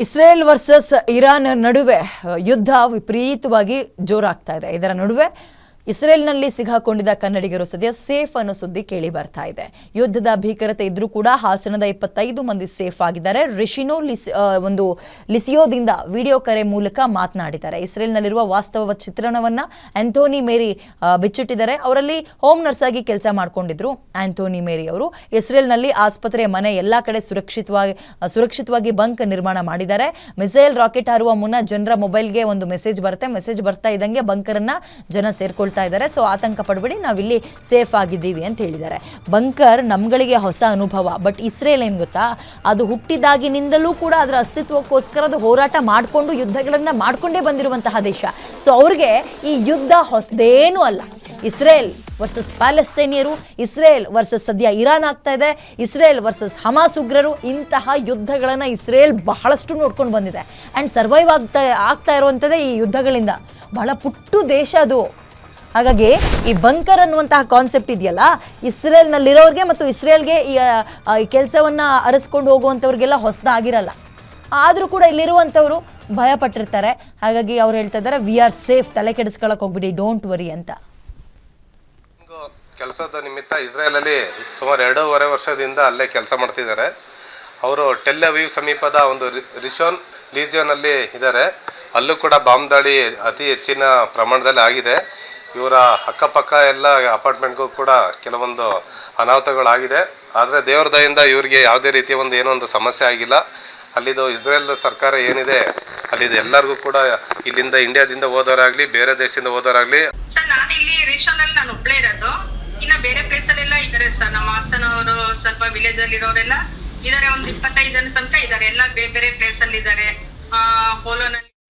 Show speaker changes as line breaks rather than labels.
Israel versus Iran ನಡುವೆ ಯುದ್ಧ ವಿಪರೀತವಾಗಿ ಜೋರಾಗ್ತಾ ಇದೆ. ಇದರ ನಡುವೆ ಇಸ್ರೇಲ್ನಲ್ಲಿ ಸಿಗಾಕೊಂಡಿದ್ದ ಕನ್ನಡಿಗರು ಸದ್ಯ ಸೇಫ್ ಅನ್ನೋ ಸುದ್ದಿ ಕೇಳಿ ಬರ್ತಾ ಇದೆ. ಯುದ್ಧದ ಭೀಕರತೆ ಇದ್ರೂ ಕೂಡ ಹಾಸನದ 25 ಮಂದಿ ಸೇಫ್ ಆಗಿದ್ದಾರೆ. ರಿಶಿನೋ ಲಿಸಿಯೋದಿಂದ ವಿಡಿಯೋ ಕರೆ ಮೂಲಕ ಮಾತನಾಡಿದ್ದಾರೆ. ಇಸ್ರೇಲ್ನಲ್ಲಿರುವ ವಾಸ್ತವ ಚಿತ್ರಣವನ್ನ ಆಂಥೋನಿ ಮೇರಿ ಬಿಚ್ಚಿಟ್ಟಿದ್ದಾರೆ. ಅವರಲ್ಲಿ ಹೋಮ್ ನರ್ಸ್ ಆಗಿ ಕೆಲಸ ಮಾಡ್ಕೊಂಡಿದ್ರು ಆಂಥೋನಿ ಮೇರಿ ಅವರು. ಇಸ್ರೇಲ್ನಲ್ಲಿ ಆಸ್ಪತ್ರೆ, ಮನೆ ಎಲ್ಲ ಕಡೆ ಸುರಕ್ಷಿತವಾಗಿ ಬಂಕ್ ನಿರ್ಮಾಣ ಮಾಡಿದ್ದಾರೆ. ಮಿಸೈಲ್ ರಾಕೆಟ್ ಹಾರುವ ಮುನ್ನ ಜನರ ಮೊಬೈಲ್ಗೆ ಒಂದು ಮೆಸೇಜ್ ಬರುತ್ತೆ. ಮೆಸೇಜ್ ಬರ್ತಾ ಇದ್ದಂಗೆ ಬಂಕರನ್ನ ಜನ ಸೇರ್ಕೊಳ್ತಾ ಇದ್ದಾರೆ. ಸೊ ಆತಂಕ ಪಡಬೇಡಿ, ನಾವಿಲ್ಲಿ ಸೇಫ್ ಆಗಿದ್ದೀವಿ ಅಂತ ಹೇಳಿದ್ದಾರೆ. ಬಂಕರ್ ನಮ್ಗಳಿಗೆ ಹೊಸ ಅನುಭವ, ಬಟ್ ಇಸ್ರೇಲ್ ಏನ್ ಗೊತ್ತಾ, ಅದು ಹುಟ್ಟಿದಾಗಿನಿಂದಲೂ ಕೂಡ ಅದರ ಅಸ್ತಿತ್ವಕ್ಕೋಸ್ಕರ ಅದು ಹೋರಾಟ ಮಾಡಿಕೊಂಡು ಯುದ್ಧಗಳನ್ನ ಮಾಡ್ಕೊಂಡೇ ಬಂದಿರುವಂತಹ ದೇಶ. ಸೊ ಅವ್ರಿಗೆ ಈ ಯುದ್ಧ ಹೊಸದೇನೂ ಅಲ್ಲ. ಇಸ್ರೇಲ್ ವರ್ಸಸ್ ಪ್ಯಾಲೆಸ್ತೈನಿಯರು, ಇಸ್ರೇಲ್ ವರ್ಸಸ್ ಸದ್ಯ ಇರಾನ್ ಆಗ್ತಾ ಇದೆ, ಇಸ್ರೇಲ್ ವರ್ಸಸ್ ಹಮಾಸ್ ಉಗ್ರರು, ಇಂತಹ ಯುದ್ಧಗಳನ್ನು ಇಸ್ರೇಲ್ ಬಹಳಷ್ಟು ನೋಡ್ಕೊಂಡು ಬಂದಿದೆ. ಆ್ಯಂಡ್ ಸರ್ವೈವ್ ಆಗ್ತಾ ಇರುವಂಥದ್ದೇ ಈ ಯುದ್ಧಗಳಿಂದ. ಬಹಳ ಪುಟ್ಟು ದೇಶ ಅದು. ಹಾಗಾಗಿ ಈ ಬಂಕರ್ ಅನ್ನುವಂತಹ ಕಾನ್ಸೆಪ್ಟ್ ಇದೆಯಲ್ಲ, ಇಸ್ರೇಲ್ನಲ್ಲಿರೋರಿಗೆ ಮತ್ತು ಇಸ್ರೇಲ್ಗೆ ಈ ಕೆಲಸವನ್ನು ಅರಸ್ಕೊಂಡು ಹೋಗುವಂಥವ್ರಿಗೆಲ್ಲ ಹೊಸದಾಗಿರಲ್ಲ. ಆದರೂ ಕೂಡ ಇಲ್ಲಿರುವಂಥವರು ಭಯ ಪಟ್ಟಿರ್ತಾರೆ. ಹಾಗಾಗಿ ಅವ್ರು ಹೇಳ್ತಾ ಇದ್ದಾರೆ, ವಿ ಆರ್ ಸೇಫ್, ತಲೆ ಕೆಡಿಸ್ಕೊಳಕ್ಕೆ ಹೋಗ್ಬಿಡಿ, ಡೋಂಟ್ ವರಿ ಅಂತ.
ಕೆಲಸದ ನಿಮಿತ್ತ ಇಸ್ರೇಲಲ್ಲಿ ಸುಮಾರು 2.5 ವರ್ಷದಿಂದ ಅಲ್ಲೇ ಕೆಲಸ ಮಾಡ್ತಿದ್ದಾರೆ. ಅವರು ಟೆಲ್ ಅವೀವ್ ಸಮೀಪದ ಒಂದು ರಿಶೋನ್ ಲೀಜಿಯೋನಲ್ಲಿ ಇದ್ದಾರೆ. ಅಲ್ಲೂ ಕೂಡ ಬಾಂಬ್ ದಾಳಿ ಅತಿ ಹೆಚ್ಚಿನ ಪ್ರಮಾಣದಲ್ಲಿ ಆಗಿದೆ. ಇವರ ಅಕ್ಕಪಕ್ಕ ಎಲ್ಲ ಅಪಾರ್ಟ್ಮೆಂಟ್ಗೂ ಕೂಡ ಕೆಲವೊಂದು ಅನಾಹುತಗಳಾಗಿದೆ. ಆದರೆ ದೇವರ ದಯೆಯಿಂದ ಇವರಿಗೆ ಯಾವುದೇ ರೀತಿಯ ಏನೋ ಒಂದು ಸಮಸ್ಯೆ ಆಗಿಲ್ಲ. ಅಲ್ಲಿದು ಇಸ್ರೇಲ್ ಸರ್ಕಾರ ಏನಿದೆ, ಅಲ್ಲಿದು ಎಲ್ಲರಿಗೂ ಕೂಡ ಇಲ್ಲಿಂದ ಇಂಡಿಯಾದಿಂದ ಹೋದವರಾಗ್ಲಿ, ಬೇರೆ ದೇಶದಿಂದ ಹೋದವರಾಗ್ಲಿ.
ಸರ್, ನಾನು ಇಲ್ಲಿ ರಿಶೋನಲ್ಲಿ ನಾನು ಒಬ್ಳೇ ಇರೋದು. ಇನ್ನ ಬೇರೆ ಪ್ಲೇಸ್ ಅಲ್ಲೆಲ್ಲ ಇದಾರೆ ಸರ್. ನಮ್ಮ ಹಾಸನವರು ಸ್ವಲ್ಪ ವಿಲೇಜ್ ಅಲ್ಲಿ ಇರೋರೆಲ್ಲ ಇದಾರೆ. ಒಂದು 25 ಜನ ತನಕ ಇದಾರೆ. ಎಲ್ಲ ಬೇರೆ ಬೇರೆ ಪ್ಲೇಸ್ ಅಲ್ಲಿ ಇದಾರೆ.